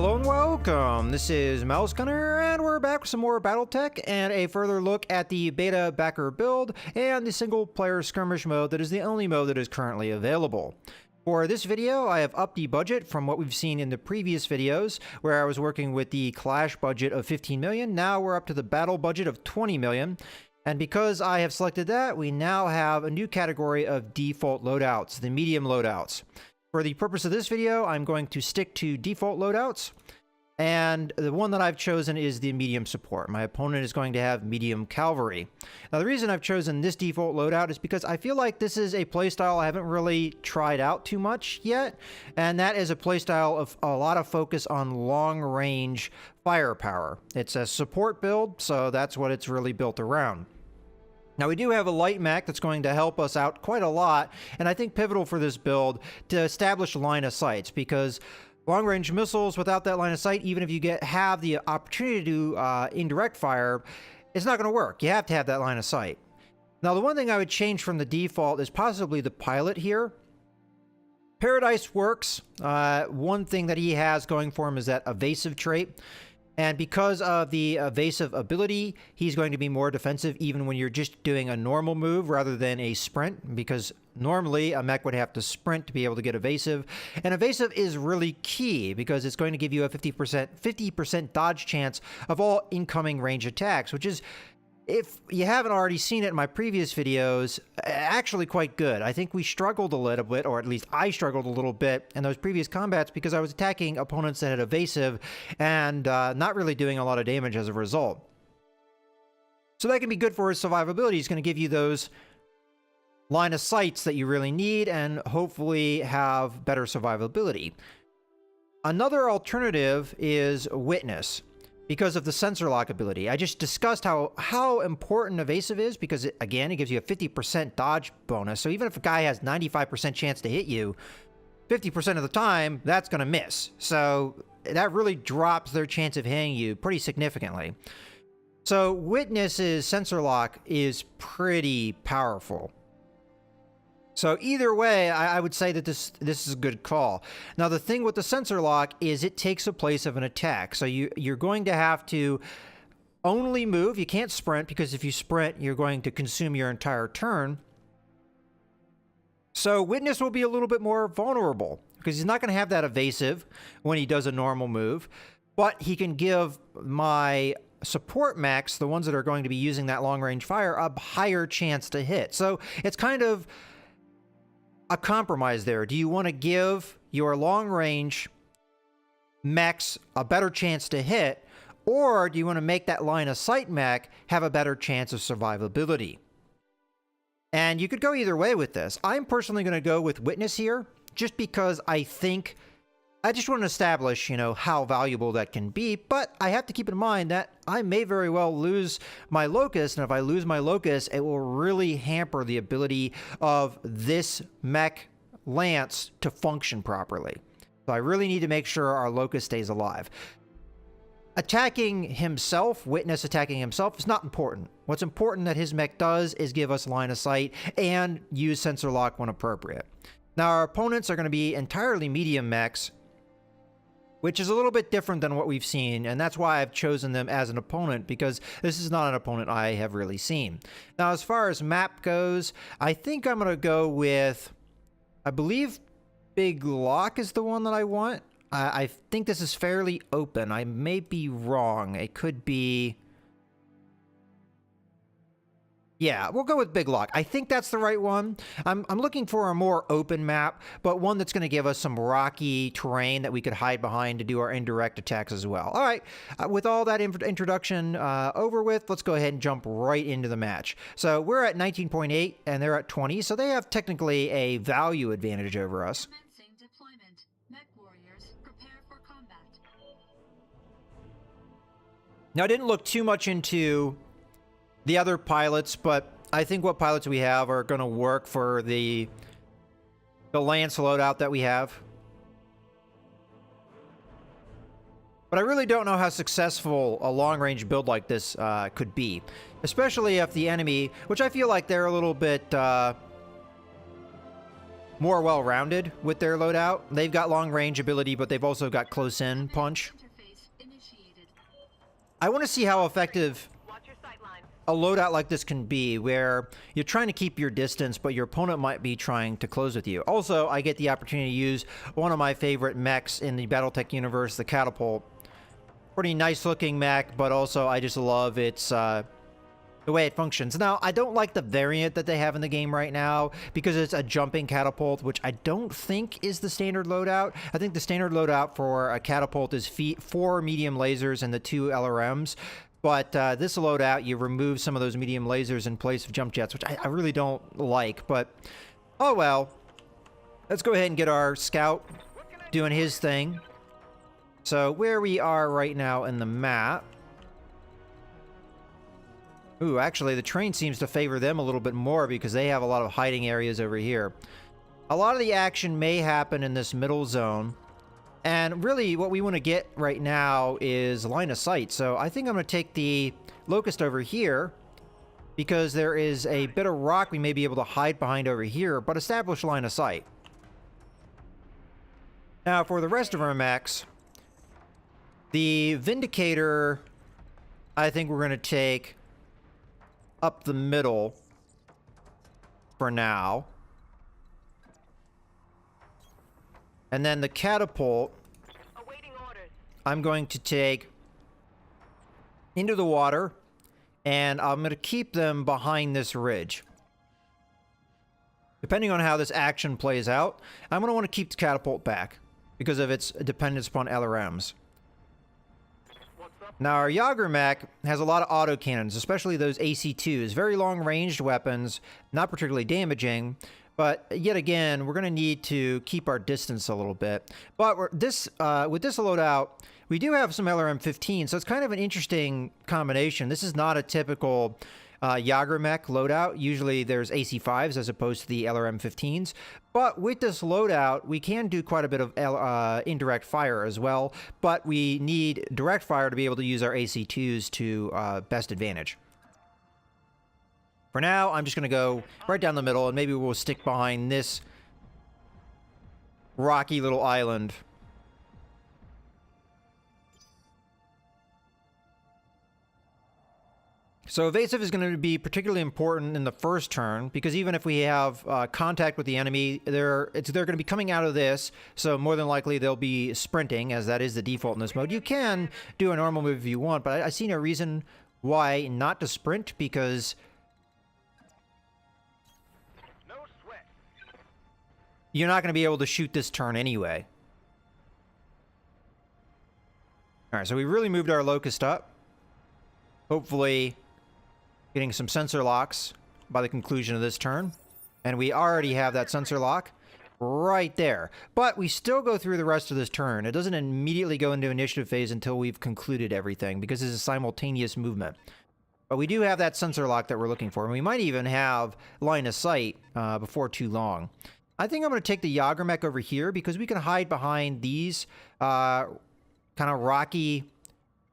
Hello and welcome. This is Mouse Gunner, and we're back with some more BattleTech and a further look at the beta backer build and the single player skirmish mode that is the only mode that is currently available. For this video, I have upped the budget from what we've seen in the previous videos, where I was working with the Clash budget of 15 million. Now we're up to the battle budget of 20 million. And because I have selected that, we now have a new category of default loadouts, the medium loadouts. For the purpose of this video, I'm going to stick to default loadouts, and the one that I've chosen is the medium support. My opponent is going to have medium cavalry. Now, the reason I've chosen this default loadout is because I feel like this is a playstyle I haven't really tried out too much yet, and that is a playstyle of a lot of focus on long-range firepower. It's a support build, so that's what it's really built around. Now, we do have a light mech that's going to help us out quite a lot, and I think pivotal for this build to establish line of sights, because long-range missiles without that line of sight, even if you have the opportunity to do indirect fire, it's not going to work. You have to have that line of sight. Now, the one thing I would change from the default is possibly the pilot here. Paradise works. One thing that he has going for him is that evasive trait. And because of the evasive ability, he's going to be more defensive even when you're just doing a normal move rather than a sprint, because normally a mech would have to sprint to be able to get evasive. And evasive is really key because it's going to give you a 50% dodge chance of all incoming range attacks, which is, if you haven't already seen it in my previous videos, actually quite good. I think we struggled a little bit, or at least I struggled a little bit in those previous combats because I was attacking opponents that had evasive and not really doing a lot of damage as a result. So that can be good for his survivability. He's going to give you those line of sights that you really need and hopefully have better survivability. Another alternative is Witness, because of the sensor lock ability. I just discussed how important evasive is because, again, it gives you a 50% dodge bonus. So even if a guy has 95% chance to hit you, 50% of the time, that's going to miss. So that really drops their chance of hitting you pretty significantly. So Witness's sensor lock is pretty powerful. So either way, I would say that this is a good call. Now, the thing with the sensor lock is it takes the place of an attack. So you're going to have to only move. You can't sprint, because if you sprint, you're going to consume your entire turn. So Witness will be a little bit more vulnerable because he's not going to have that evasive when he does a normal move. But he can give my support mechs, the ones that are going to be using that long-range fire, a higher chance to hit. So it's kind of a compromise there. Do you want to give your long-range mechs a better chance to hit, or do you want to make that line of sight mech have a better chance of survivability? And you could go either way with this. I'm personally going to go with Witness here, just because I just want to establish, how valuable that can be, but I have to keep in mind that I may very well lose my Locust, and if I lose my Locust, it will really hamper the ability of this mech lance to function properly. So I really need to make sure our Locust stays alive. Attacking himself, Witness attacking himself, is not important. What's important that his mech does is give us line of sight and use sensor lock when appropriate. Now, our opponents are going to be entirely medium mechs, which is a little bit different than what we've seen, and that's why I've chosen them as an opponent, because this is not an opponent I have really seen. Now, as far as map goes, I think I'm going to go with, I believe Big Lock is the one that I want. I think this is fairly open. I may be wrong. It could be... Yeah, we'll go with Big Lock. I think that's the right one. I'm looking for a more open map, but one that's going to give us some rocky terrain that we could hide behind to do our indirect attacks as well. All right, with all that introduction over with, let's go ahead and jump right into the match. So we're at 19.8 and they're at 20, so they have technically a value advantage over us. Deployment. Mech warriors, prepare for combat. Now, I didn't look too much into the other pilots, but I think what pilots we have are going to work for the Lance loadout that we have. But I really don't know how successful a long-range build like this could be, especially if the enemy, which I feel like they're a little bit more well-rounded with their loadout. They've got long-range ability, but they've also got close-in punch. Interface initiated. I want to see how effective Watch your sight lines. a loadout like this can be, where you're trying to keep your distance, but your opponent might be trying to close with you. Also, I get the opportunity to use one of my favorite mechs in the BattleTech universe, the Catapult. Pretty nice-looking mech, but also I just love its the way it functions. Now, I don't like the variant that they have in the game right now because it's a jumping catapult, which I don't think is the standard loadout. I think the standard loadout for a catapult is 4 medium lasers and the 2 LRMs. But this loadout, you remove some of those medium lasers in place of jump jets, which I really don't like. But, oh well. Let's go ahead and get our scout doing his thing. So, where we are right now in the map... Ooh, actually, the train seems to favor them a little bit more because they have a lot of hiding areas over here. A lot of the action may happen in this middle zone. And really, what we want to get right now is line of sight. So I think I'm going to take the Locust over here because there is a bit of rock we may be able to hide behind over here, but establish line of sight. Now, for the rest of our mechs, the Vindicator, I think we're going to take up the middle for now. And then the Catapult, Awaiting orders. I'm going to take into the water, and I'm going to keep them behind this ridge. Depending on how this action plays out, I'm going to want to keep the Catapult back because of its dependence upon LRMs. Now, our Jaeger mech has a lot of autocannons, especially those AC-2s. Very long-ranged weapons, not particularly damaging, but yet again, we're going to need to keep our distance a little bit. But with this loadout, we do have some LRM-15, so it's kind of an interesting combination. This is not a typical Jaeger mech loadout. Usually there's AC-5s as opposed to the LRM-15s. But with this loadout, we can do quite a bit of indirect fire as well. But we need direct fire to be able to use our AC-2s to best advantage. For now, I'm just going to go right down the middle, and maybe we'll stick behind this rocky little island. So evasive is going to be particularly important in the first turn, because even if we have contact with the enemy, they're going to be coming out of this, so more than likely they'll be sprinting, as that is the default in this mode. You can do a normal move if you want, but I see no reason why not to sprint, because No sweat. you're not going to be able to shoot this turn anyway. Alright, so we really moved our Locust up. Hopefully getting some sensor locks by the conclusion of this turn. And we already have that sensor lock right there. But we still go through the rest of this turn. It doesn't immediately go into initiative phase until we've concluded everything, because it's a simultaneous movement. But we do have that sensor lock that we're looking for. And we might even have line of sight before too long. I think I'm going to take the Jaeger mech over here, because we can hide behind these kind of rocky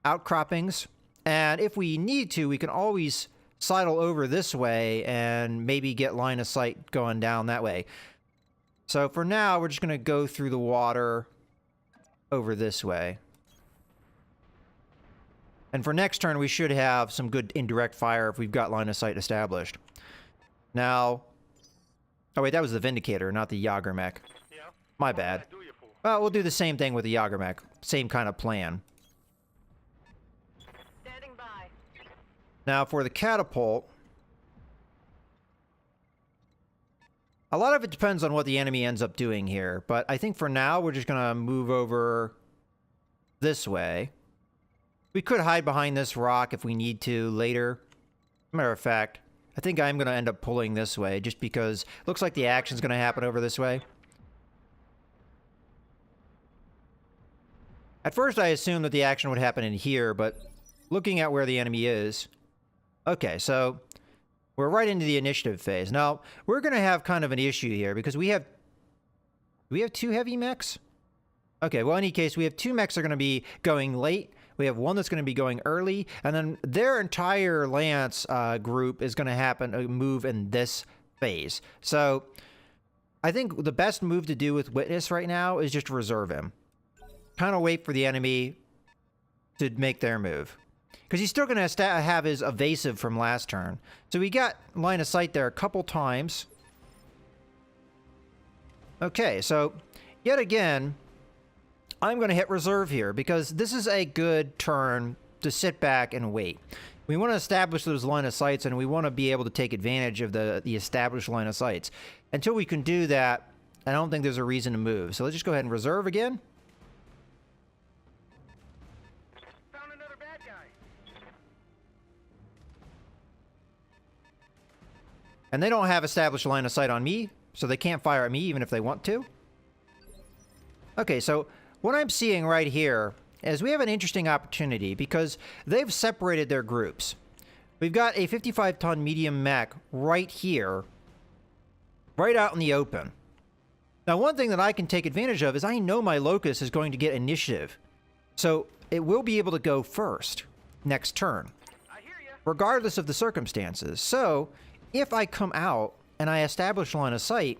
outcroppings. And if we need to, we can always sidle over this way and maybe get line of sight going down that way. So for now, we're just going to go through the water over this way. And for next turn, we should have some good indirect fire if we've got line of sight established. Now... Oh wait, that was the Vindicator, not the Jaeger mech. Yeah. My bad. Well, we'll do the same thing with the Jaeger mech. Same kind of plan. Standing by. Now, for the Catapult, a lot of it depends on what the enemy ends up doing here, but I think for now, we're just going to move over this way. We could hide behind this rock if we need to later. Matter of fact, I think I'm going to end up pulling this way, just because it looks like the action's going to happen over this way. At first, I assumed that the action would happen in here, but looking at where the enemy is... Okay, so we're right into the initiative phase. Now, we're going to have kind of an issue here, because we have... Do we have 2 heavy mechs? Okay, well, in any case, we have 2 mechs that are going to be going late. We have one that's going to be going early, and then their entire Lance group is going to move in this phase. So... I think the best move to do with Witness right now is just reserve him. Kind of wait for the enemy to make their move. Because he's still going to have his evasive from last turn. So we got line of sight there a couple times. Okay, so yet again, I'm going to hit reserve here because this is a good turn to sit back and wait. We want to establish those line of sights, and we want to be able to take advantage of the established line of sights. Until we can do that, I don't think there's a reason to move. So let's just go ahead and reserve again. Found another bad guy. And they don't have established line of sight on me, so they can't fire at me even if they want to. Okay, so what I'm seeing right here is we have an interesting opportunity because they've separated their groups. We've got a 55-ton medium mech right here, right out in the open. Now, one thing that I can take advantage of is I know my Locust is going to get initiative. So it will be able to go first next turn, I hear ya. regardless of the circumstances. So if I come out and I establish line of sight,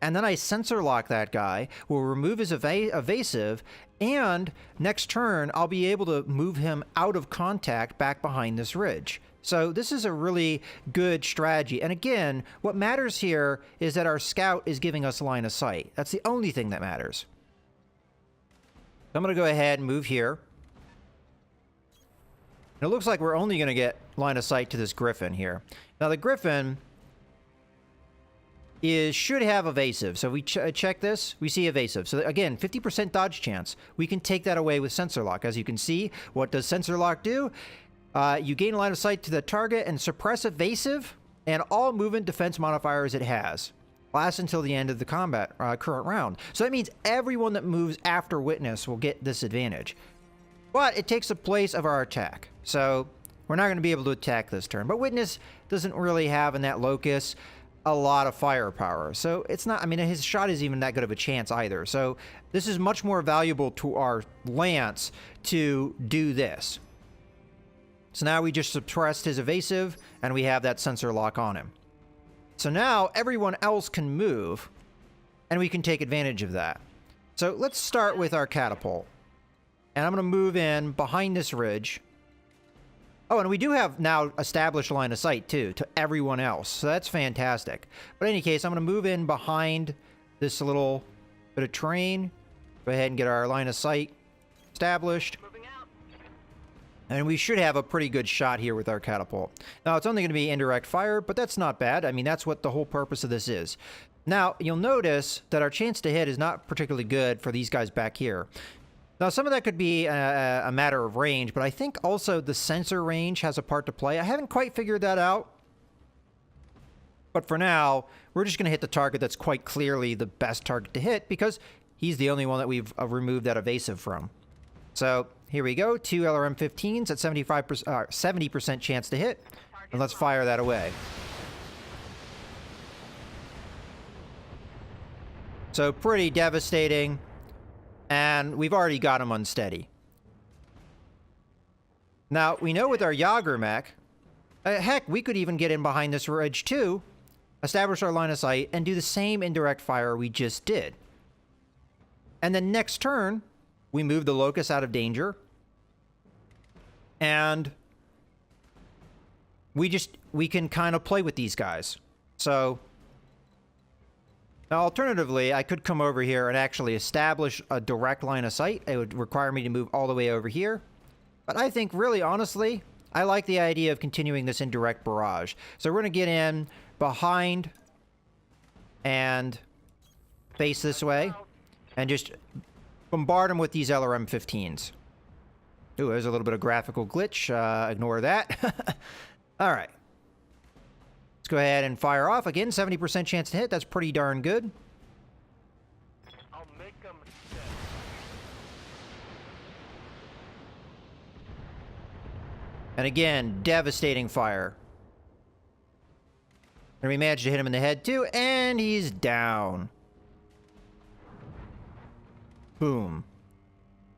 and then I sensor lock that guy, will remove his evasive, and next turn, I'll be able to move him out of contact back behind this ridge. So this is a really good strategy. And again, what matters here is that our scout is giving us line of sight. That's the only thing that matters. I'm going to go ahead and move here. And it looks like we're only going to get line of sight to this Griffin here. Now the Griffin should have evasive. So we check this, we see evasive. So again, 50% dodge chance. We can take that away with sensor lock. As you can see, what does sensor lock do? You gain line of sight to the target and suppress evasive and all movement defense modifiers it has. Lasts until the end of the combat current round. So that means everyone that moves after Witness will get this advantage. But it takes the place of our attack. So we're not going to be able to attack this turn. But Witness doesn't really have in that Locust a lot of firepower. So it's not, I mean, his shot isn't even that good of a chance either. So this is much more valuable to our Lance to do this. So now we just suppressed his evasive and we have that sensor lock on him. So now everyone else can move and we can take advantage of that. So let's start with our catapult. And I'm going to move in behind this ridge. Oh, and we do have now established line of sight, too, to everyone else. So that's fantastic. But in any case, I'm going to move in behind this little bit of terrain. Go ahead and get our line of sight established. Moving out. And we should have a pretty good shot here with our catapult. Now, it's only going to be indirect fire, but that's not bad. I mean, that's what the whole purpose of this is. Now, you'll notice that our chance to hit is not particularly good for these guys back here. Now, some of that could be a matter of range, but I think also the sensor range has a part to play. I haven't quite figured that out. But for now, we're just going to hit the target that's quite clearly the best target to hit because he's the only one that we've removed that evasive from. So here we go. 2 LRM-15s at 70% chance to hit. And let's fire that away. So pretty devastating. And we've already got him unsteady. Now, we know with our Yager mech, heck, we could even get in behind this ridge too, establish our line of sight, and do the same indirect fire we just did. And then next turn, we move the Locust out of danger. And we can kind of play with these guys. So now, alternatively, I could come over here and actually establish a direct line of sight. It would require me to move all the way over here. But I think, really, honestly, I like the idea of continuing this indirect barrage. So we're going to get in behind and face this way and just bombard them with these LRM-15s. Ooh, there's a little bit of graphical glitch. Ignore that. All right. Let's go ahead and fire off. Again, 70% chance to hit. That's pretty darn good. I'll make them dead. And again, devastating fire. And we managed to hit him in the head too, and he's down. Boom.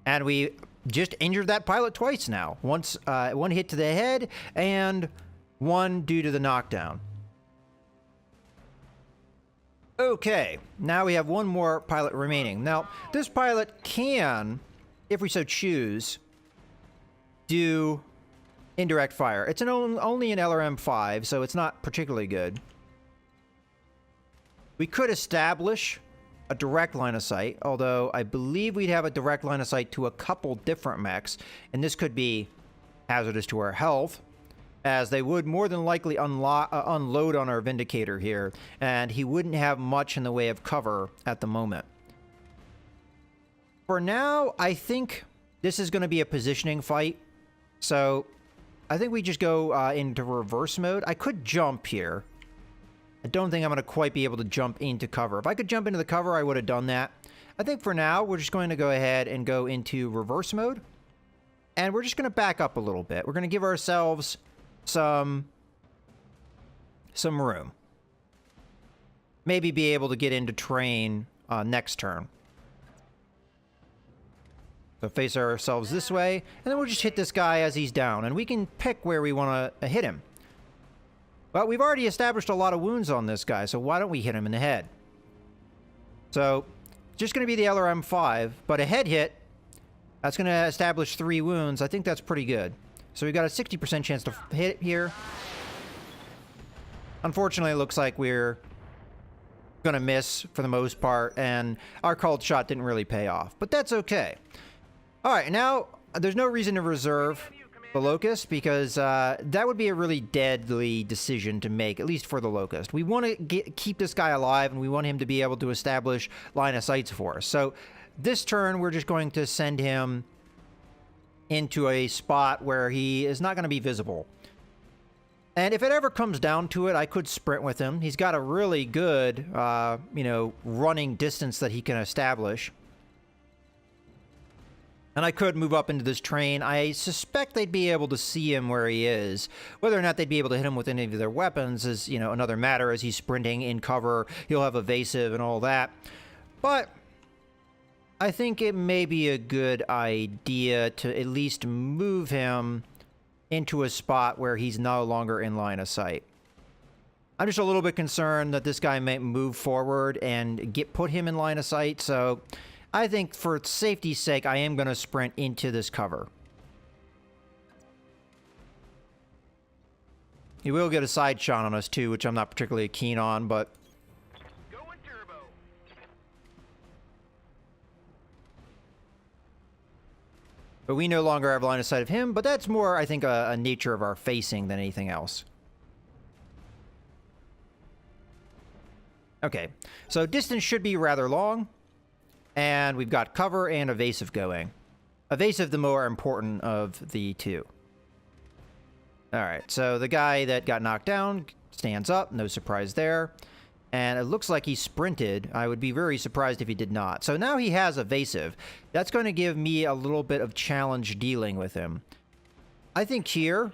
And we just injured that pilot twice now. Once, one hit to the head, and one due to the knockdown. Okay, now we have one more pilot remaining. Now, this pilot can, if we so choose, do indirect fire. It's only an LRM-5, so it's not particularly good. We could establish a direct line of sight, although I believe we'd have a direct line of sight to a couple different mechs, and this could be hazardous to our health, as they would more than likely unload on our Vindicator here, and he wouldn't have much in the way of cover at the moment. For now, I think this is going to be a positioning fight, so I think we just go into reverse mode. I could jump here. I don't think I'm going to quite be able to jump into cover. If I could jump into the cover, I would have done that. I think for now, we're just going to go ahead and go into reverse mode, and we're just going to back up a little bit. We're going to give ourselves some room. Maybe be able to get into terrain next turn. So face ourselves this way, and then we'll just hit this guy as he's down, and we can pick where we want to hit him. Well, we've already established a lot of wounds on this guy, so why don't we hit him in the head? So, just going to be the LRM-5, but a head hit, that's going to establish 3 wounds. I think that's pretty good. So we've got a 60% chance to hit here. Unfortunately, it looks like we're going to miss for the most part, and our called shot didn't really pay off. But that's okay. All right, now there's no reason to reserve the Locust, because that would be a really deadly decision to make, at least for the Locust. We want to keep this guy alive, and we want him to be able to establish line of sights for us. So this turn, we're just going to send him into a spot where he is not going to be visible. And if it ever comes down to it, I could sprint with him. He's got a really good, running distance that he can establish. And I could move up into this train. I suspect they'd be able to see him where he is. Whether or not they'd be able to hit him with any of their weapons is, another matter. As he's sprinting in cover, he'll have evasive and all that. But I think it may be a good idea to at least move him into a spot where he's no longer in line of sight. I'm just a little bit concerned that this guy might move forward and put him in line of sight, so I think for safety's sake, I am going to sprint into this cover. He will get a side shot on us too, which I'm not particularly keen on, but Going turbo. we no longer have line of sight of him, but that's more, I think, a nature of our facing than anything else. Okay, so distance should be rather long, and we've got cover and evasive going. Evasive, the more important of the two. Alright, so the guy that got knocked down stands up, no surprise there. And it looks like he sprinted. I would be very surprised if he did not. So now he has evasive. That's going to give me a little bit of challenge dealing with him. I think here,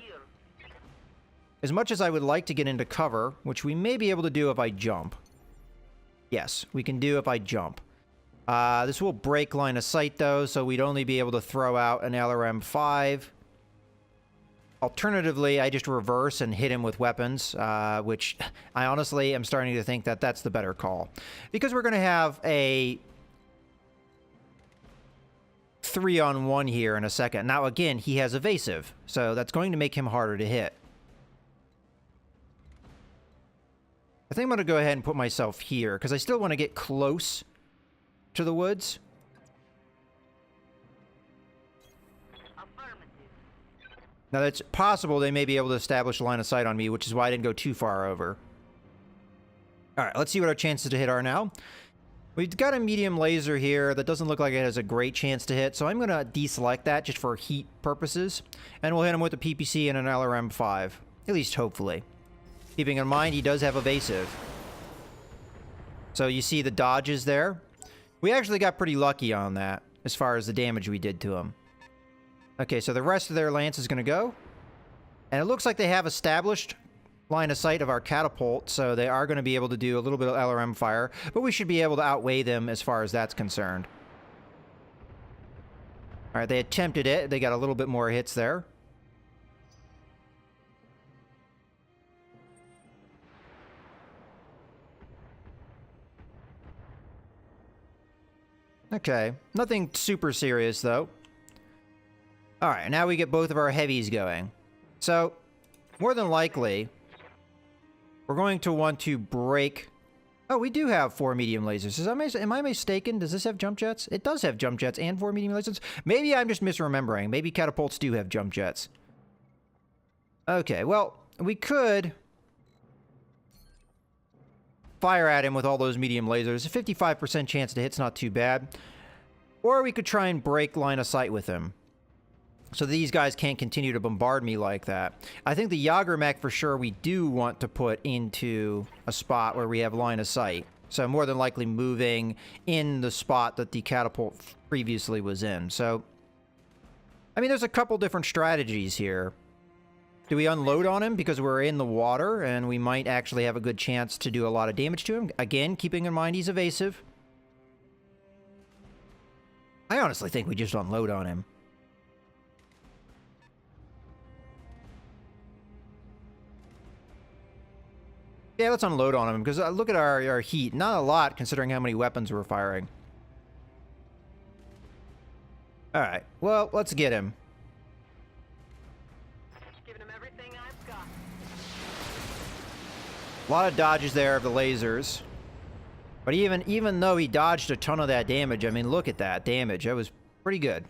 as much as I would like to get into cover, which we may be able to do if I jump. Yes, we can do if I jump. This will break line of sight though, so we'd only be able to throw out an LRM-5. Alternatively, I just reverse and hit him with weapons, which I honestly am starting to think that that's the better call. Because we're going to have a 3-on-1 here in a second. Now, again, he has evasive, so that's going to make him harder to hit. I think I'm going to go ahead and put myself here, because I still want to get close to the woods. Now, it's possible they may be able to establish a line of sight on me, which is why I didn't go too far over. Alright, let's see what our chances to hit are now. We've got a medium laser here that doesn't look like it has a great chance to hit, so I'm going to deselect that just for heat purposes. And we'll hit him with a PPC and an LRM-5. At least hopefully. Keeping in mind, he does have evasive. So you see the dodges there. We actually got pretty lucky on that, as far as the damage we did to him. Okay, so the rest of their lance is going to go. And it looks like they have established line of sight of our catapult, so they are going to be able to do a little bit of LRM fire, but we should be able to outweigh them as far as that's concerned. Alright, they attempted it. They got a little bit more hits there. Okay. Nothing super serious, though. Alright, now we get both of our heavies going. So, more than likely, we're going to want to break... Oh, we do have 4 medium lasers. Am I mistaken? Does this have jump jets? It does have jump jets and 4 medium lasers. Maybe I'm just misremembering. Maybe catapults do have jump jets. Okay, well, we could fire at him with all those medium lasers. A 55% chance to hit's not too bad. Or we could try and break line of sight with him, so these guys can't continue to bombard me like that. I think the Jaeger mech for sure we do want to put into a spot where we have line of sight. So more than likely moving in the spot that the catapult previously was in. So, I mean, there's a couple different strategies here. Do we unload on him because we're in the water and we might actually have a good chance to do a lot of damage to him? Again, keeping in mind he's evasive. I honestly think we just unload on him. Yeah, let's unload on him, because look at our heat. Not a lot, considering how many weapons we're firing. Alright, well, let's get him. Giving him everything I've got. A lot of dodges there of the lasers. But even though he dodged a ton of that damage, I mean, look at that damage. That was pretty good.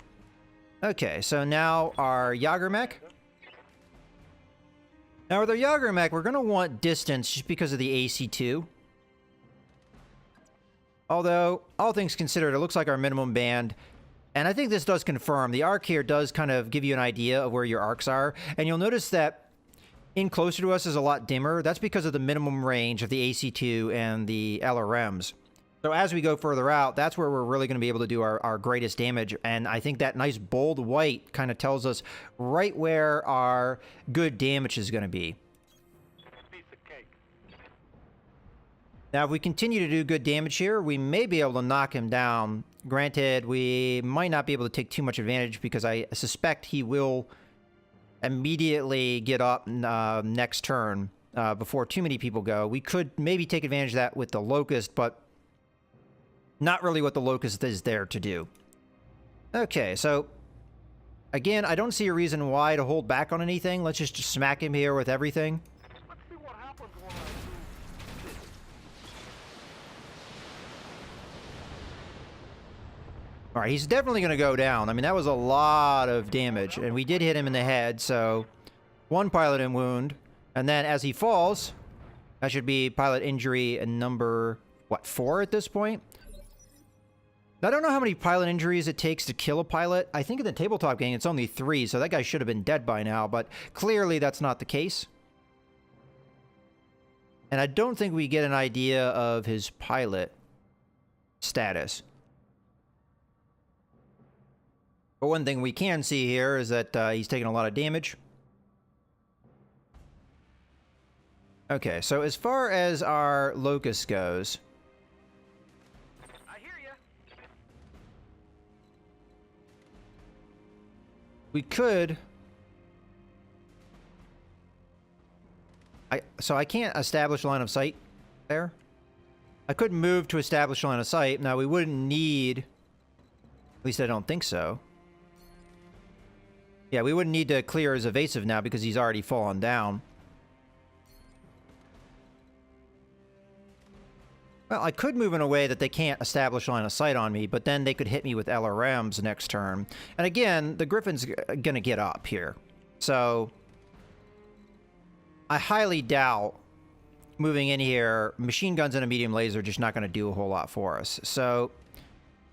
Okay, so now our Jaeger mech. Now with our Jaeger mech, we're going to want distance just because of the AC2. Although, all things considered, it looks like our minimum band. And I think this does confirm. The arc here does kind of give you an idea of where your arcs are. And you'll notice that in closer to us is a lot dimmer. That's because of the minimum range of the AC2 and the LRMs. So as we go further out, that's where we're really going to be able to do our greatest damage. And I think that nice bold white kind of tells us right where our good damage is going to be. Piece of cake. Now, if we continue to do good damage here, we may be able to knock him down. Granted, we might not be able to take too much advantage because I suspect he will immediately get up next turn before too many people go. We could maybe take advantage of that with the Locust, but not really what the Locust is there to do. Okay, so again, I don't see a reason why to hold back on anything. Let's just smack him here with everything. Let's see what happens when I do this. All right, he's definitely going to go down. I mean, that was a lot of damage, and we did hit him in the head, so 1 pilot in wound. And then as he falls, that should be pilot injury number, what, 4 at this point? I don't know how many pilot injuries it takes to kill a pilot. I think in the tabletop game it's only 3, so that guy should have been dead by now, but clearly that's not the case. And I don't think we get an idea of his pilot status. But one thing we can see here is that he's taking a lot of damage. Okay, so as far as our Locust goes, I hear ya. we could... So I can't establish line of sight there. I could move to establish line of sight. Now, we wouldn't need... At least I don't think so. Yeah, we wouldn't need to clear his evasive now because he's already fallen down. Well, I could move in a way that they can't establish line of sight on me, but then they could hit me with LRMs next turn. And again, the Griffin's gonna get up here. So I highly doubt moving in here, machine guns and a medium laser are just not gonna do a whole lot for us. So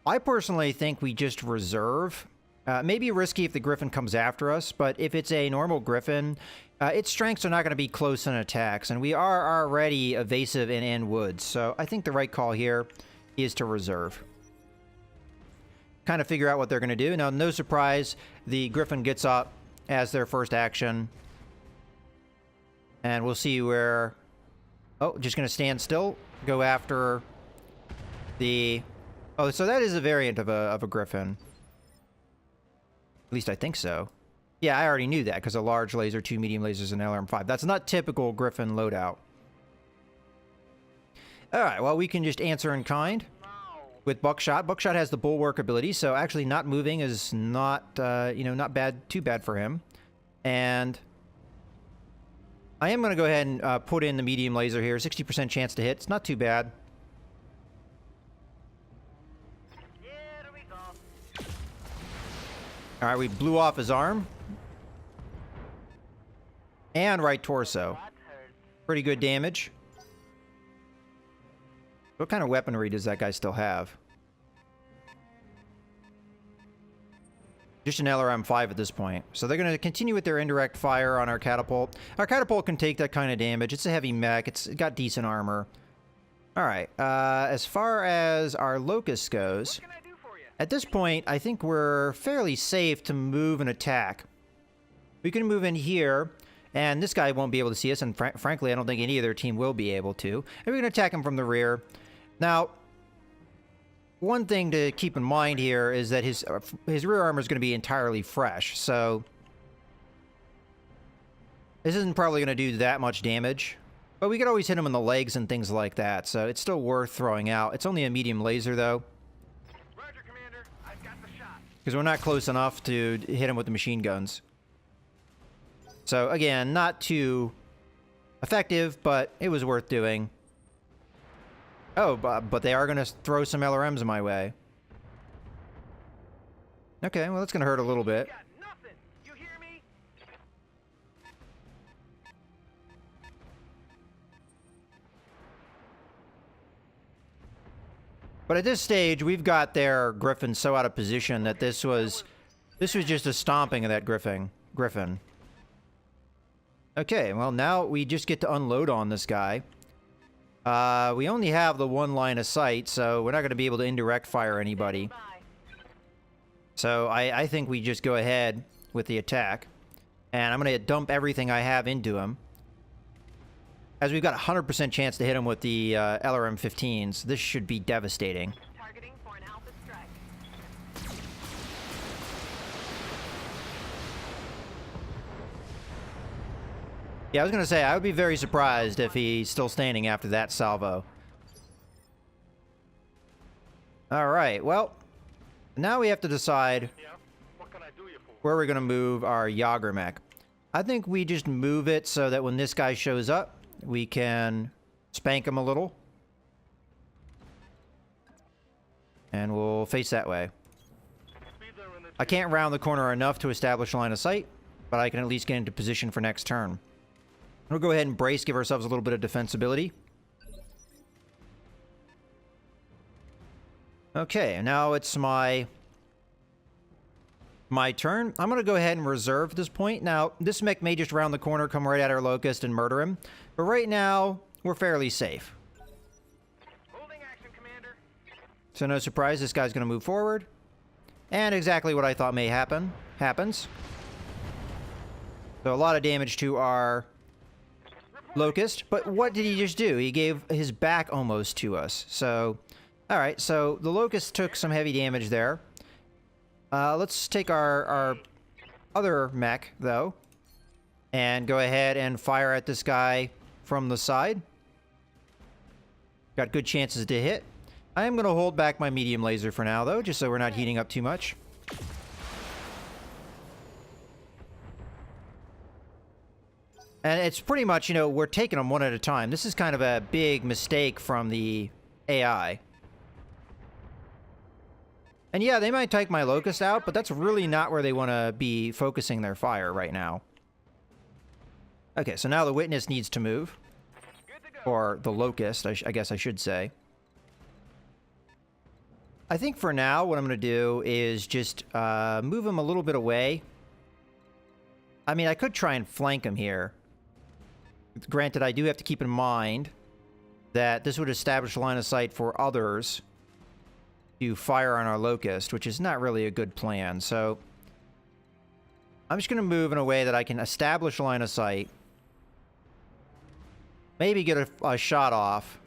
I personally think we just reserve. Maybe risky if the Griffin comes after us, but if it's a normal Griffin, its strengths are not going to be close in attacks, and we are already evasive and in woods, so I think the right call here is to reserve. Kind of figure out what they're going to do. Now, no surprise, the Griffin gets up as their first action, and we'll see where... Oh, just going to stand still, go after the... Oh, so that is a variant of a Griffin. At least I think so. Yeah, I already knew that because a large laser, 2 medium lasers, and LRM-5. That's not typical Griffin loadout. Alright, well, we can just answer in kind. Now. with Buckshot. Buckshot has the bulwark ability, so actually not moving is not, not bad, too bad for him. And I am going to go ahead and put in the medium laser here. 60% chance to hit. It's not too bad. Here we go. All right, we blew off his arm. And right torso. That hurt. Pretty good damage. What kind of weaponry does that guy still have? Just an LRM-5 at this point. So they're going to continue with their indirect fire on our catapult. Our catapult can take that kind of damage. It's a heavy mech. It's got decent armor. All right. As far as our Locust goes, What can I do for you? at this point, I think we're fairly safe to move and attack. We can move in here, and this guy won't be able to see us, and frankly, I don't think any other team will be able to. And we're going to attack him from the rear. Now, one thing to keep in mind here is that his rear armor is going to be entirely fresh, so this isn't probably going to do that much damage. But we could always hit him in the legs and things like that, so it's still worth throwing out. It's only a medium laser, though, Roger, Commander. I've got the shot. because we're not close enough to hit him with the machine guns. So, again, not too effective, but it was worth doing. Oh, but they are going to throw some LRMs my way. Okay, well, that's going to hurt a little bit. Got nothing. You hear me? But at this stage, we've got their Griffin so out of position that this was just a stomping of that Griffin. Okay, well, now we just get to unload on this guy. We only have the one line of sight, so we're not going to be able to indirect fire anybody. Bye. So I think we just go ahead with the attack. And I'm going to dump everything I have into him. As we've got a 100% chance to hit him with the LRM-15s. This should be devastating. Targeting for an alpha strike. Yeah, I was going to say, I would be very surprised if he's still standing after that salvo. Alright, well, now we have to decide Yeah. What can I do you for? where we're going to move our Yager mech. I think we just move it so that when this guy shows up, we can spank him a little. And we'll face that way. Be there in the I can't round the corner enough to establish line of sight, but I can at least get into position for next turn. We'll go ahead and brace, give ourselves a little bit of defensibility. Okay, now it's my turn. I'm going to go ahead and reserve at this point. Now, this mech may just round the corner, come right at our Locust, and murder him. But right now, we're fairly safe. holding action, Commander. So no surprise, this guy's going to move forward. And exactly what I thought may happen, happens. So a lot of damage to our Locust. But what did he just do? He gave his back almost to us. So, alright, so the Locust took some heavy damage there. Let's take our other mech, though, and go ahead and fire at this guy from the side. Got good chances to hit. I am going to hold back my medium laser for now, though, just so we're not heating up too much. And it's pretty much, we're taking them one at a time. This is kind of a big mistake from the AI. And yeah, they might take my Locust out, but that's really not where they want to be focusing their fire right now. Okay, so now the Witness needs to move. Good to go. Or the Locust, I guess I should say. I think for now, what I'm going to do is just move him a little bit away. I mean, I could try and flank him here. Granted, I do have to keep in mind that this would establish a line of sight for others to fire on our Locust, which is not really a good plan. So I'm just going to move in a way that I can establish a line of sight. Maybe get a shot off.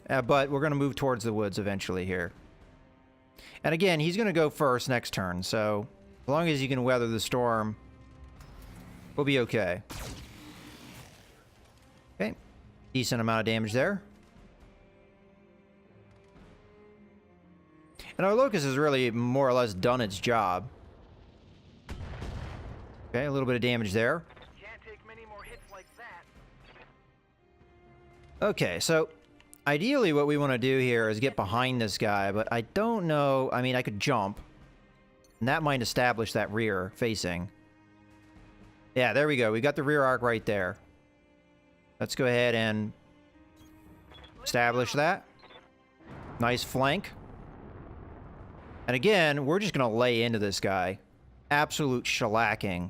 But we're going to move towards the woods eventually here. And again, he's going to go first next turn. So as long as you can weather the storm, we'll be okay. Okay. Decent amount of damage there. And our Locust has really more or less done its job. Okay, a little bit of damage there. Can't take many more hits like that. Okay, so ideally what we want to do here is get behind this guy, but I don't know. I mean, I could jump, and that might establish that rear facing. Yeah, there we go. We got the rear arc right there. Let's go ahead and establish that. Nice flank. And again, we're just going to lay into this guy. Absolute shellacking.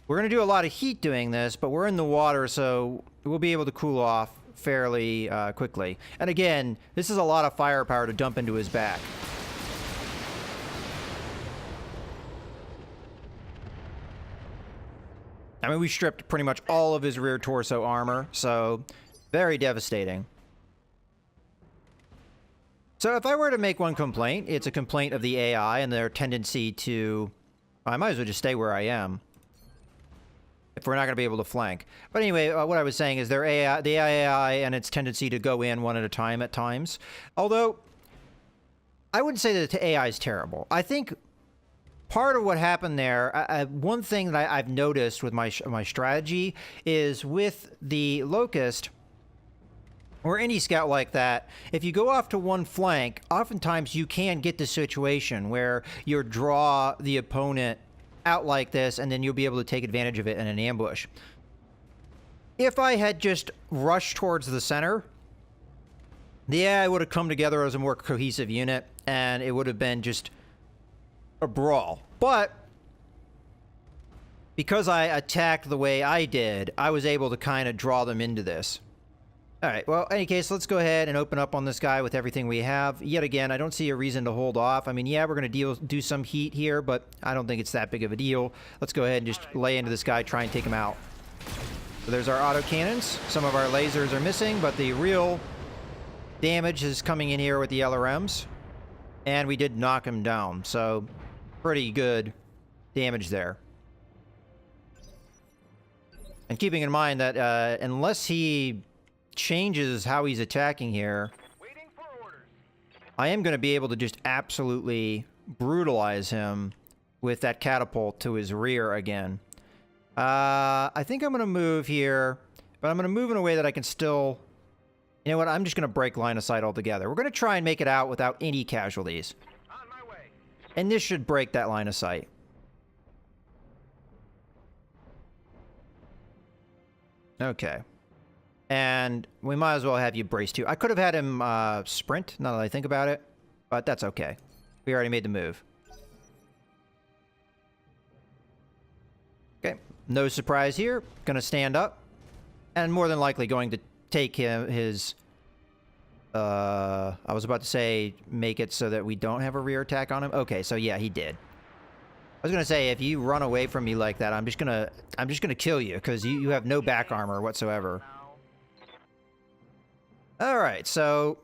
We're going to do a lot of heat doing this, but we're in the water, so we'll be able to cool off fairly quickly. And again, this is a lot of firepower to dump into his back. I mean, we stripped pretty much all of his rear torso armor, so very devastating. So if I were to make one complaint, it's a complaint of the AI and their tendency to... I might as well just stay where I am, if we're not going to be able to flank. But anyway, what I was saying is their AI, the AI and its tendency to go in one at a time at times. Although, I wouldn't say that the AI is terrible. I think part of what happened there, one thing that I've noticed with my strategy is with the Locust, or any scout like that, if you go off to one flank, oftentimes you can get the situation where you draw the opponent out like this, and then you'll be able to take advantage of it in an ambush. If I had just rushed towards the center, the AI would have come together as a more cohesive unit, and it would have been just a brawl. But because I attacked the way I did, I was able to kind of draw them into this. Alright, well, in any case, let's go ahead and open up on this guy with everything we have. Yet again, I don't see a reason to hold off. I mean, yeah, we're going to do some heat here, but I don't think it's that big of a deal. Let's go ahead and just lay into this guy, try and take him out. So there's our autocannons. Some of our lasers are missing, but the real damage is coming in here with the LRMs. And we did knock him down, so pretty good damage there. And keeping in mind that unless he changes how he's attacking here, Waiting for orders. I am going to be able to just absolutely brutalize him with that catapult to his rear again. I think I'm going to move here, but I'm going to move in a way that I can still... You know what? I'm just going to break line of sight altogether. We're going to try and make it out without any casualties. On my way. And this should break that line of sight. Okay. And we might as well have you brace too. I could have had him sprint, now that I think about it. But that's okay. We already made the move. Okay. No surprise here. Gonna stand up. And more than likely going to take him his... I was about to say make it so that we don't have a rear attack on him. Okay, so yeah, he did. I was gonna say, if you run away from me like that, I'm just gonna kill you, because you have no back armor whatsoever. Alright, so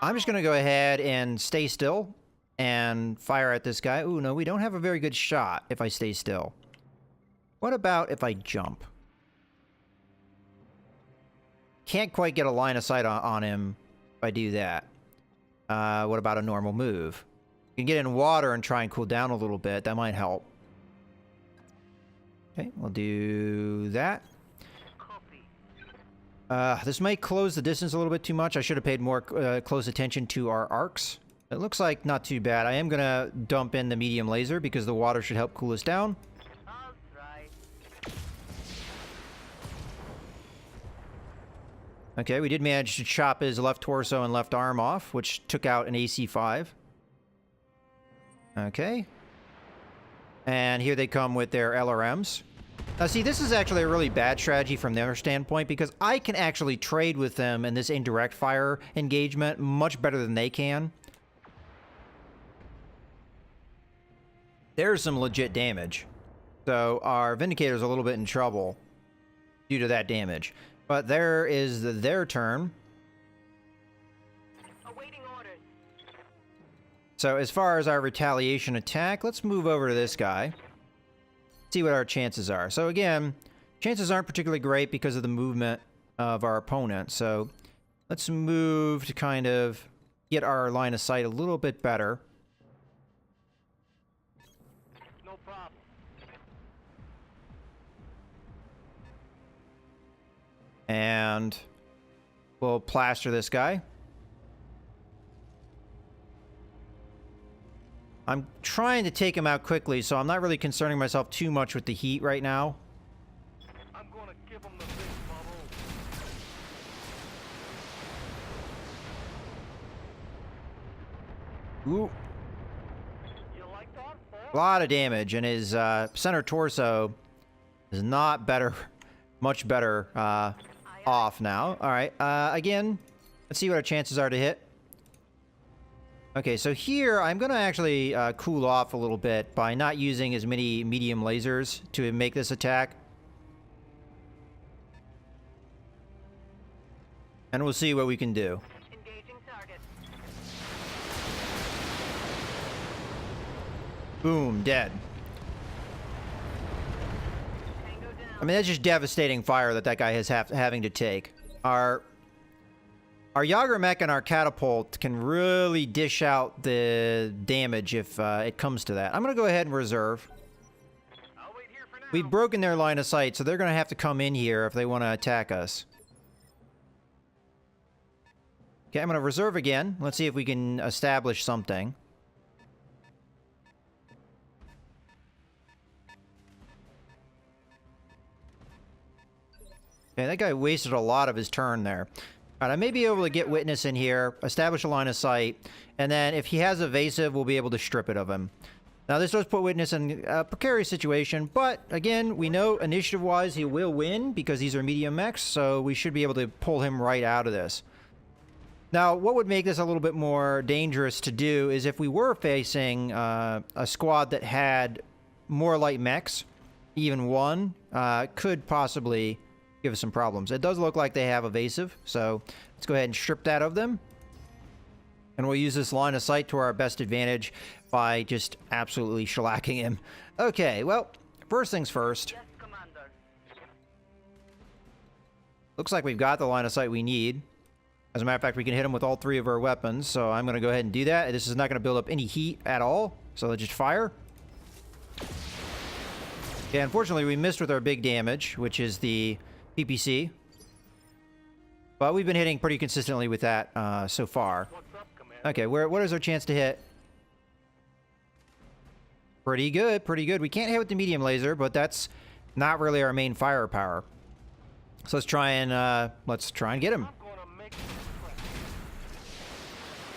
I'm just going to go ahead and stay still and fire at this guy. Ooh, no, we don't have a very good shot if I stay still. What about if I jump? Can't quite get a line of sight on him if I do that. What about a normal move? You can get in water and try and cool down a little bit. That might help. Okay, we'll do that. This might close the distance a little bit too much. I should have paid more close attention to our arcs. It looks like not too bad. I am going to dump in the medium laser because the water should help cool us down. I'll try. Okay, we did manage to chop his left torso and left arm off, which took out an AC-5. Okay. And here they come with their LRMs. Now, see, this is actually a really bad strategy from their standpoint, because I can actually trade with them in this indirect fire engagement much better than they can. There's some legit damage. So our Vindicator's a little bit in trouble due to that damage. But there is their turn. Awaiting orders. So as far as our retaliation attack, let's move over to this guy. See what our chances are. So again, chances aren't particularly great because of the movement of our opponent. So let's move to kind of get our line of sight a little bit better. No problem. And we'll plaster this guy. I'm trying to take him out quickly, so I'm not really concerning myself too much with the heat right now. I'm gonna give him the big bubble. Ooh, You like that, a lot of damage, and his center torso is not better, much better off now. All right, again, let's see what our chances are to hit. Okay, so here I'm going to actually cool off a little bit by not using as many medium lasers to make this attack. And we'll see what we can do. Engaging target. Boom, dead. Tango down. I mean, that's just devastating fire that guy is having to take. Our Yager mech and our catapult can really dish out the damage if it comes to that. I'm going to go ahead and reserve. I'll wait here for now. We've broken their line of sight, so they're going to have to come in here if they want to attack us. Okay, I'm going to reserve again. Let's see if we can establish something. Okay, that guy wasted a lot of his turn there. All right, I may be able to get witness in here, establish a line of sight, and then if he has evasive, we'll be able to strip it of him. Now, this does put witness in a precarious situation, but again, we know initiative-wise he will win because these are medium mechs, so we should be able to pull him right out of this. Now, what would make this a little bit more dangerous to do is if we were facing a squad that had more light mechs, even one, could possibly give us some problems. It does look like they have evasive, so let's go ahead and strip that of them. And we'll use this line of sight to our best advantage by just absolutely shellacking him. Okay, well, first things first. Yes, Commander. Looks like we've got the line of sight we need. As a matter of fact, we can hit him with all three of our weapons, so I'm going to go ahead and do that. This is not going to build up any heat at all, so let's just fire. Okay, unfortunately, we missed with our big damage, which is the PPC. But we've been hitting pretty consistently with that so far. What's up, Commander? Okay, what is our chance to hit? Pretty good, pretty good. We can't hit with the medium laser, but that's not really our main firepower. So let's try and get him. I'm gonna make you sweat.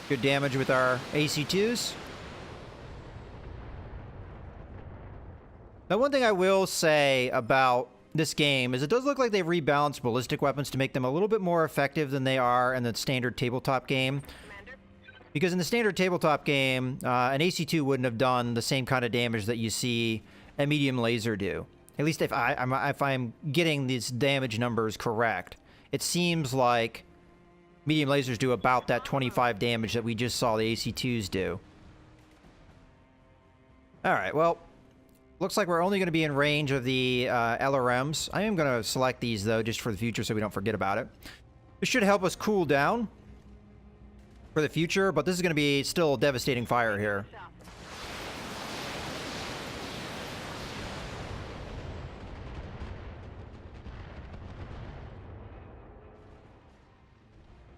Good damage with our AC2s. Now, one thing I will say about this game is it does look like they've rebalanced ballistic weapons to make them a little bit more effective than they are in the standard tabletop game. Commander. Because in the standard tabletop game, an AC2 wouldn't have done the same kind of damage that you see a medium laser do. At least if I'm getting these damage numbers correct. It seems like medium lasers do about that 25 damage that we just saw the AC2s do. Alright, well, looks like we're only going to be in range of the LRMs. I am going to select these, though, just for the future so we don't forget about it. This should help us cool down for the future, but this is going to be still devastating fire here. South.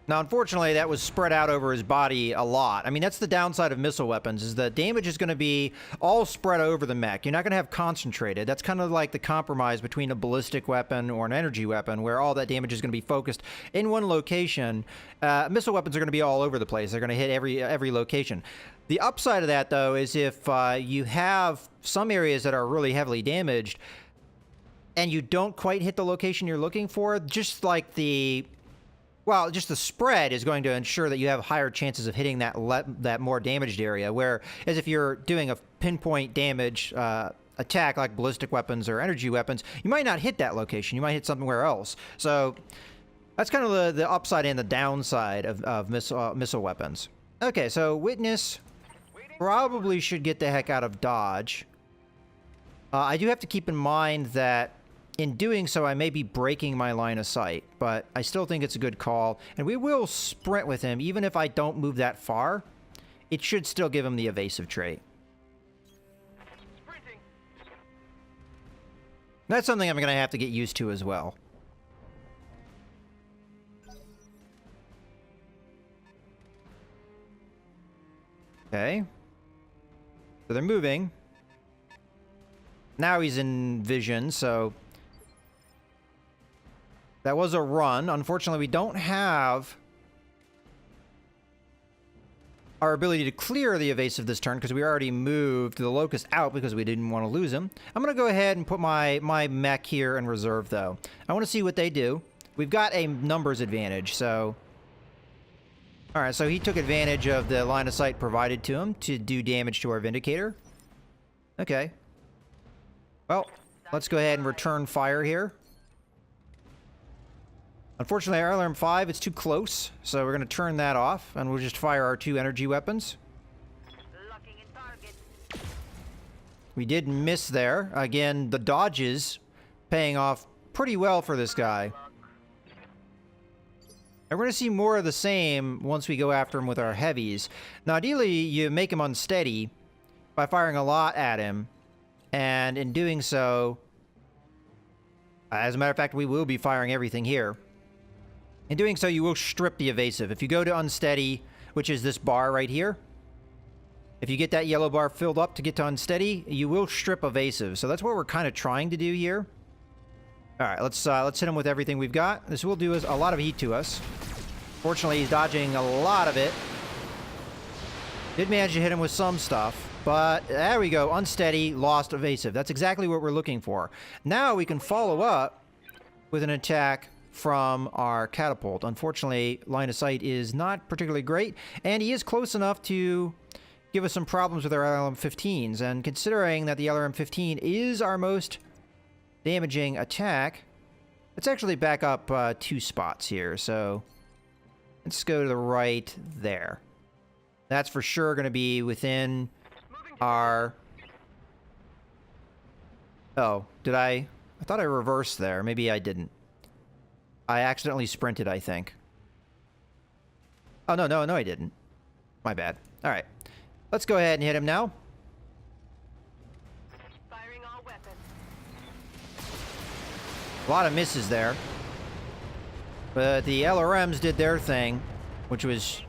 Now, unfortunately, that was spread out over his body a lot. I mean, that's the downside of missile weapons, is the damage is going to be all spread over the mech. You're not going to have concentrated. That's kind of like the compromise between a ballistic weapon or an energy weapon, where all that damage is going to be focused in one location. Missile weapons are going to be all over the place. They're going to hit every location. The upside of that, though, is if you have some areas that are really heavily damaged and you don't quite hit the location you're looking for, just like the... Well, just the spread is going to ensure that you have higher chances of hitting that more damaged area, whereas if you're doing a pinpoint damage attack like ballistic weapons or energy weapons, you might not hit that location. You might hit somewhere else. So that's kind of the upside and the downside of missile weapons. Okay, so Witness probably should get the heck out of dodge. I do have to keep in mind that in doing so, I may be breaking my line of sight, but I still think it's a good call. And we will sprint with him, even if I don't move that far. It should still give him the evasive trait. Sprinting. That's something I'm going to have to get used to as well. Okay. So they're moving. Now he's in vision, so... That was a run. Unfortunately, we don't have our ability to clear the evasive this turn because we already moved the locust out because we didn't want to lose him. I'm going to go ahead and put my mech here in reserve, though. I want to see what they do. We've got a numbers advantage, so... Alright, so he took advantage of the line of sight provided to him to do damage to our Vindicator. Okay. Well, let's go ahead and return fire here. Unfortunately, our alarm 5, it's too close, so we're going to turn that off, and we'll just fire our 2 energy weapons. Locking in target. We did miss there. Again, the dodges paying off pretty well for this guy. And we're going to see more of the same once we go after him with our heavies. Now, ideally, you make him unsteady by firing a lot at him. And in doing so, as a matter of fact, we will be firing everything here. In doing so, you will strip the evasive. If you go to unsteady, which is this bar right here, if you get that yellow bar filled up to get to unsteady, you will strip evasive. So that's what we're kind of trying to do here. All right, let's hit him with everything we've got. This will do us a lot of heat to us. Fortunately, he's dodging a lot of it. Did manage to hit him with some stuff, but there we go. Unsteady, lost evasive. That's exactly what we're looking for. Now we can follow up with an attack from our catapult. Unfortunately, line of sight is not particularly great, and he is close enough to give us some problems with our LRM-15s. And considering that the LRM-15 is our most damaging attack, let's actually back up 2 spots here. So let's go to the right there. That's for sure going to be within our... Oh, did I thought I reversed there. Maybe I didn't. I accidentally sprinted, I think. Oh, no, I didn't. My bad. All right. Let's go ahead and hit him now. Firing all weapons. A lot of misses there. But the LRMs did their thing, which was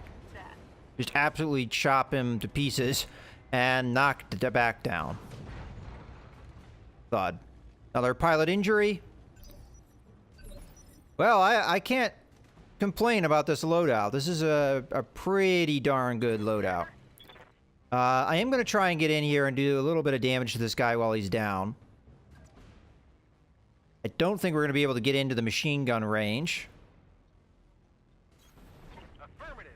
just absolutely chop him to pieces and knock it back down. Thud. Another pilot injury. Well, I can't complain about this loadout. This is a pretty darn good loadout. I am going to try and get in here and do a little bit of damage to this guy while he's down. I don't think we're going to be able to get into the machine gun range. Affirmative.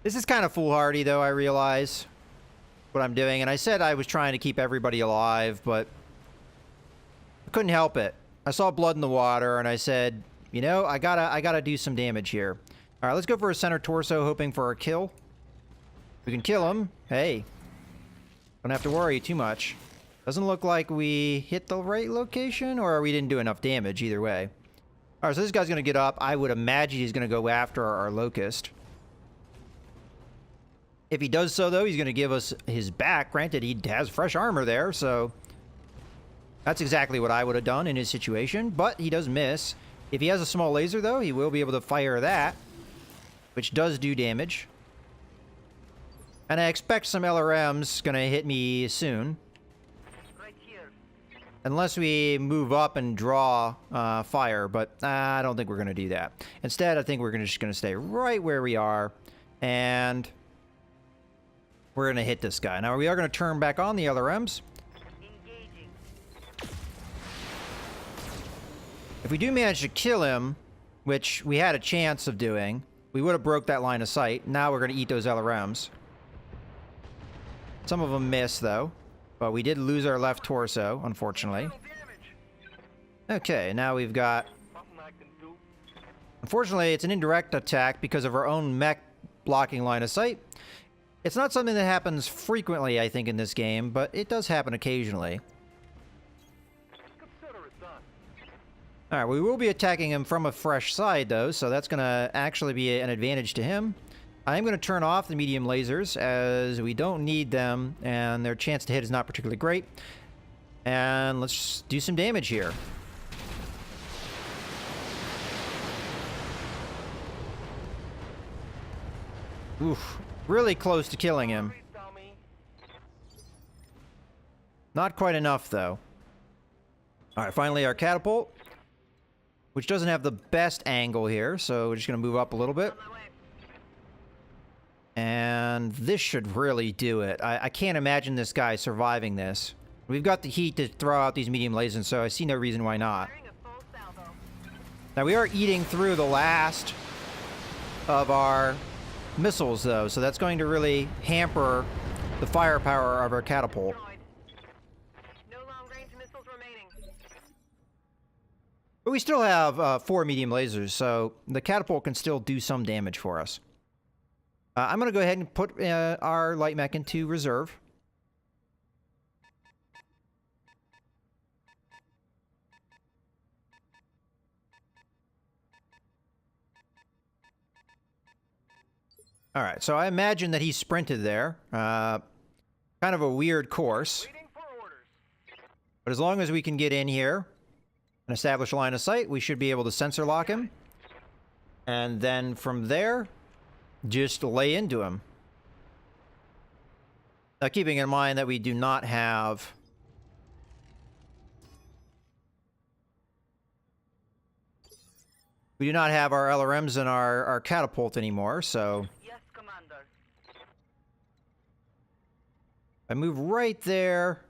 This is kind of foolhardy, though, I realize what I'm doing. And I said I was trying to keep everybody alive, but I couldn't help it. I saw blood in the water, and I said, you know, I gotta do some damage here. All right, let's go for a center torso, hoping for a kill. We can kill him. Hey, don't have to worry too much. Doesn't look like we hit the right location, or we didn't do enough damage either way. All right, so this guy's gonna get up. I would imagine he's gonna go after our locust. If he does so, though, he's gonna give us his back. Granted, he has fresh armor there, so that's exactly what I would have done in his situation, but he does miss. If he has a small laser, though, he will be able to fire that, which does do damage. And I expect some LRMs gonna hit me soon. Right here. Unless we move up and draw fire, but I don't think we're gonna do that. Instead, I think we're just gonna stay right where we are, and we're gonna hit this guy. Now, we are gonna turn back on the LRMs. Engaging. If we do manage to kill him, which we had a chance of doing, we would have broke that line of sight. Now we're going to eat those LRMs. Some of them missed, though. But we did lose our left torso, unfortunately. Little damage. Okay, now we've got... Something I can do. Unfortunately, it's an indirect attack because of our own mech blocking line of sight. It's not something that happens frequently, I think, in this game, but it does happen occasionally. Consider it done. All right, we will be attacking him from a fresh side, though, so that's going to actually be an advantage to him. I'm going to turn off the medium lasers, as we don't need them, and their chance to hit is not particularly great. And let's do some damage here. Oof, really close to killing him. Dummy. Not quite enough, though. All right, finally our catapult, which doesn't have the best angle here, so we're just going to move up a little bit. On my way. And this should really do it. I can't imagine this guy surviving this. We've got the heat to throw out these medium lasers, so I see no reason why not. Firing a full salvo. Now, we are eating through the last of our missiles, though, so that's going to really hamper the firepower of our catapult. Destroyed. No long-range missiles remaining. But we still have 4 medium lasers, so the catapult can still do some damage for us. I'm going to go ahead and put our light mech into reserve. All right, so I imagine that he sprinted there. Kind of a weird course. Waiting for orders. But as long as we can get in here and establish a line of sight, we should be able to sensor lock him. And then from there, just lay into him. Now, keeping in mind that we do not have... We do not have our LRMs and our catapult anymore, so... Yes, Commander. I move right there.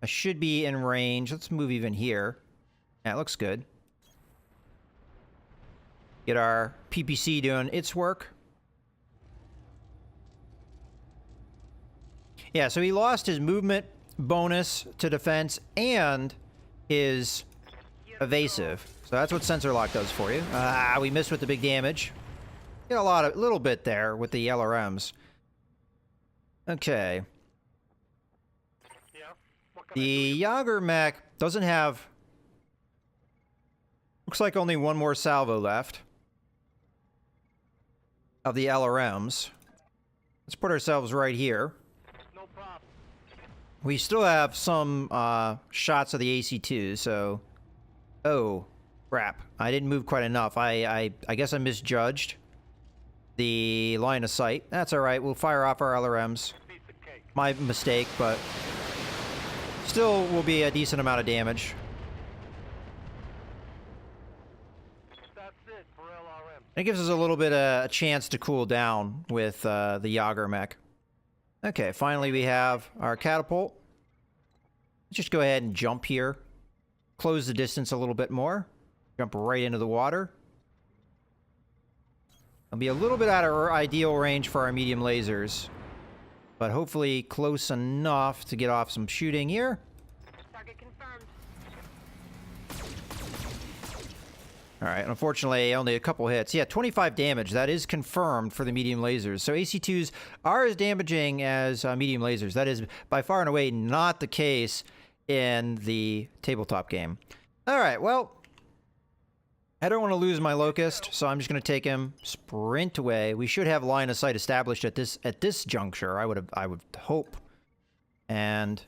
I should be in range. Let's move even here. That looks good. Get our PPC doing its work. Yeah, so he lost his movement bonus to defense and his evasive. So that's what sensor lock does for you. We missed with the big damage. Get a little bit there with the LRMs. Okay. Yeah. What can I The Jaeger mech doesn't have... Looks like only one more salvo left of the LRMs. Let's put ourselves right here. do? No problem. We still have some shots of the AC-2, so... Oh, crap. I didn't move quite enough. I guess I misjudged the line of sight. That's alright, we'll fire off our LRMs. Piece of cake. My mistake, but... Still will be a decent amount of damage. That's it for LRM. It gives us a little bit of a chance to cool down with the Jaeger mech. Okay, finally we have our catapult. Let's just go ahead and jump here. Close the distance a little bit more. Jump right into the water. It'll be a little bit out of our ideal range for our medium lasers, but hopefully close enough to get off some shooting here. Target confirmed. Alright, unfortunately, only a couple hits. Yeah, 25 damage. That is confirmed for the medium lasers. So AC-2s are as damaging as medium lasers. That is by far and away not the case in the tabletop game. Alright, well, I don't want to lose my Locust, so I'm just going to take him, sprint away. We should have line of sight established at this juncture, I would hope. And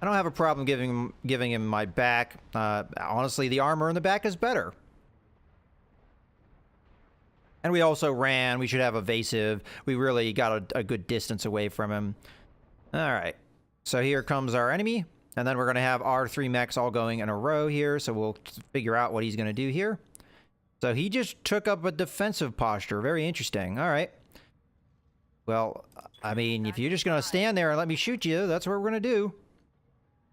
I don't have a problem giving him my back. Honestly, the armor in the back is better. And we also ran. We should have evasive. We really got a good distance away from him. All right. So here comes our enemy. And then we're going to have our 3 mechs all going in a row here. So we'll figure out what he's going to do here. So he just took up a defensive posture. Very interesting. All right. Well, I mean, if you're just going to stand there and let me shoot you, that's what we're going to do.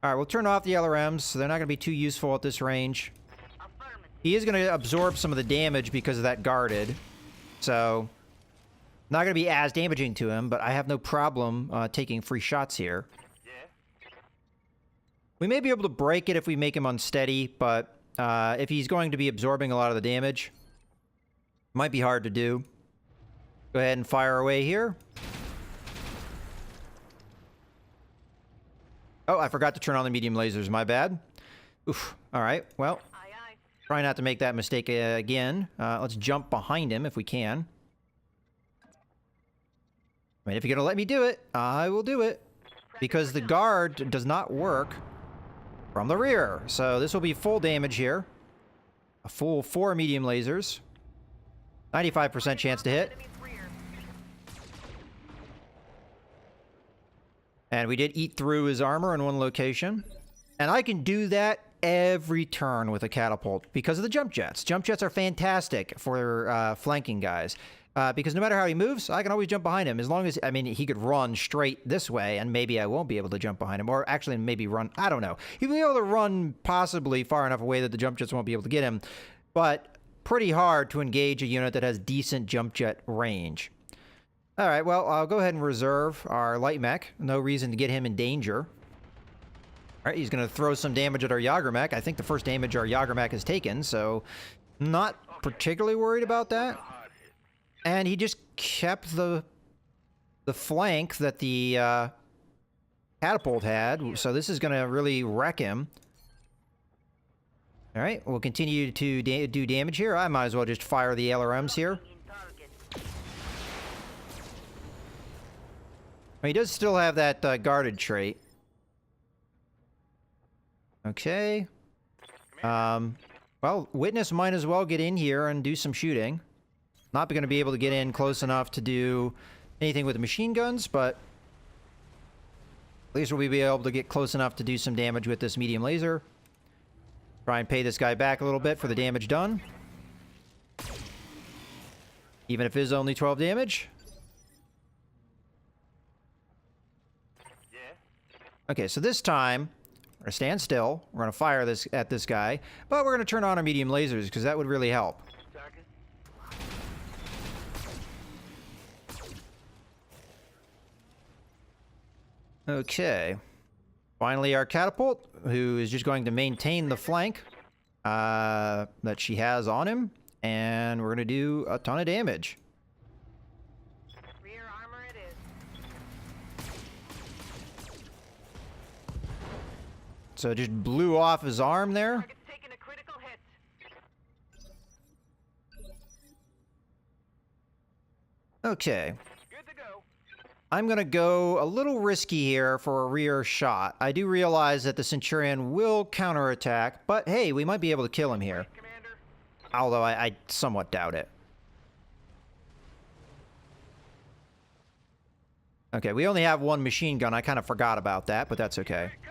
All right, we'll turn off the LRMs. So they're not going to be too useful at this range. Affirmative. He is going to absorb some of the damage because of that guarded. So, not going to be as damaging to him, but I have no problem taking free shots here. Yeah. We may be able to break it if we make him unsteady, but if he's going to be absorbing a lot of the damage, might be hard to do. Go ahead and fire away here. Oh, I forgot to turn on the medium lasers. My bad. Oof. All right. Well, Aye, aye. Try not to make that mistake again. Let's jump behind him if we can. I mean, if you're going to let me do it, I will do it. Because the guard does not work from the rear. So this will be full damage here. A full 4 medium lasers. 95% chance to hit. And we did eat through his armor in one location. And I can do that every turn with a catapult because of the jump jets. Jump jets are fantastic for flanking guys. Because no matter how he moves, I can always jump behind him. As long as, I mean, he could run straight this way, and maybe I won't be able to jump behind him. Or actually, maybe run, I don't know. He'll be able to run possibly far enough away that the jump jets won't be able to get him. But pretty hard to engage a unit that has decent jump jet range. All right, well, I'll go ahead and reserve our light mech. No reason to get him in danger. All right, he's going to throw some damage at our Jager mech. I think the first damage our Jager mech has taken, so not particularly worried about that. And he just kept the flank that the catapult had, so this is going to really wreck him. All right, we'll continue to do damage here. I might as well just fire the LRMs here. He does still have that guarded trait. Okay. Well, Witness might as well get in here and do some shooting. Not going to be able to get in close enough to do anything with the machine guns, but at least we'll be able to get close enough to do some damage with this medium laser. Try and pay this guy back a little bit for the damage done. Even if it is only 12 damage. Okay, so this time, we're going to stand still. We're going to fire this at this guy, but we're going to turn on our medium lasers because that would really help. Okay. Finally, our catapult, who is just going to maintain the flank that she has on him, and we're going to do a ton of damage. Rear armor it is. So it just blew off his arm there. Target's taking a critical hit. Okay. Good to go. I'm going to go a little risky here for a rear shot. I do realize that the Centurion will counterattack, but hey, we might be able to kill him here. Commander. Although I somewhat doubt it. Okay, we only have one machine gun. I kind of forgot about that, but that's okay. Here it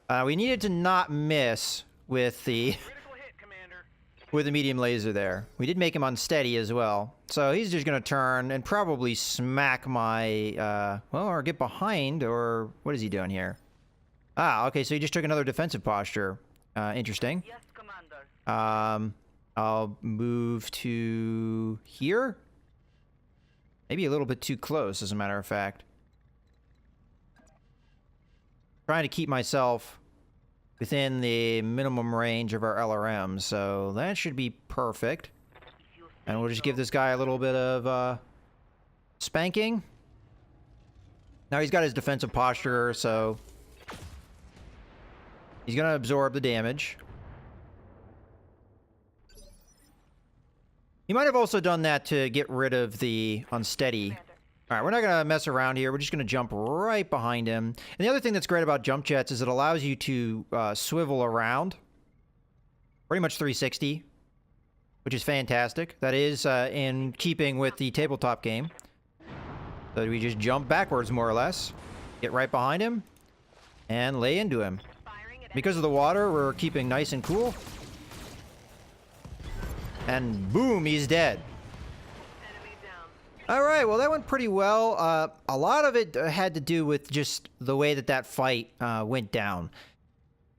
comes. We needed to not miss with the Critical hit, Commander. with the medium laser there. We did make him unsteady as well. So he's just going to turn and probably smack my, well, or get behind, or what is he doing here? Ah, okay, so he just took another defensive posture. Interesting. Yes, Commander. I'll move to here. Maybe a little bit too close, as a matter of fact. Trying to keep myself within the minimum range of our LRM, so that should be perfect. And we'll just give this guy a little bit of spanking. Now he's got his defensive posture, so he's going to absorb the damage. He might have also done that to get rid of the unsteady. All right, we're not going to mess around here. We're just going to jump right behind him. And the other thing that's great about jump jets is it allows you to swivel around. Pretty much 360, which is fantastic. That is in keeping with the tabletop game. So we just jump backwards, more or less. Get right behind him and lay into him. Because of the water, we're keeping nice and cool. And boom, he's dead. Enemy down. All right, well, that went pretty well. A lot of it had to do with just the way that fight went down.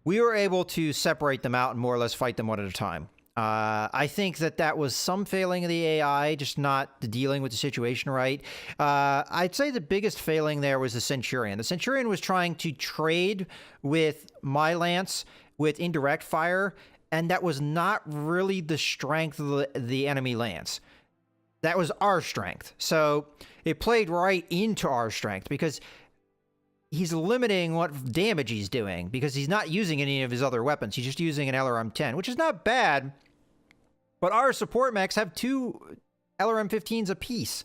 We were able to separate them out and more or less fight them one at a time. I think that was some failing of the AI, just not dealing with the situation right. I'd say the biggest failing there was the Centurion. The Centurion was trying to trade with my lance with indirect fire, and that was not really the strength of the enemy lance. That was our strength. So it played right into our strength because he's limiting what damage he's doing because he's not using any of his other weapons. He's just using an LRM-10, which is not bad. But our support mechs have 2 LRM-15s apiece.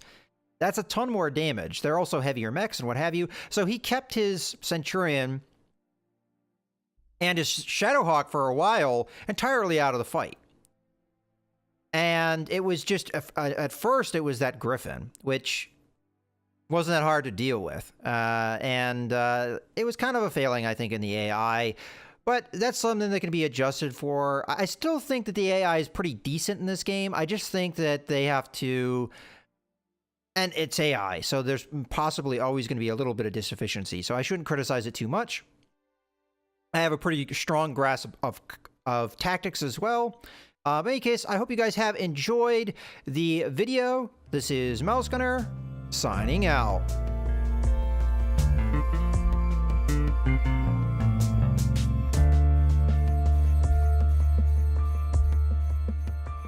That's a ton more damage. They're also heavier mechs and what have you. So he kept his Centurion and his Shadowhawk for a while entirely out of the fight. And it was just, at first, it was that Griffin, which wasn't that hard to deal with. It was kind of a failing, I think, in the AI. But that's something that can be adjusted for. I still think that the AI is pretty decent in this game. I just think that they have to... And it's AI, so there's possibly always going to be a little bit of disefficiency. So I shouldn't criticize it too much. I have a pretty strong grasp of tactics as well. In any case, I hope you guys have enjoyed the video. This is Mouse Gunner, signing out.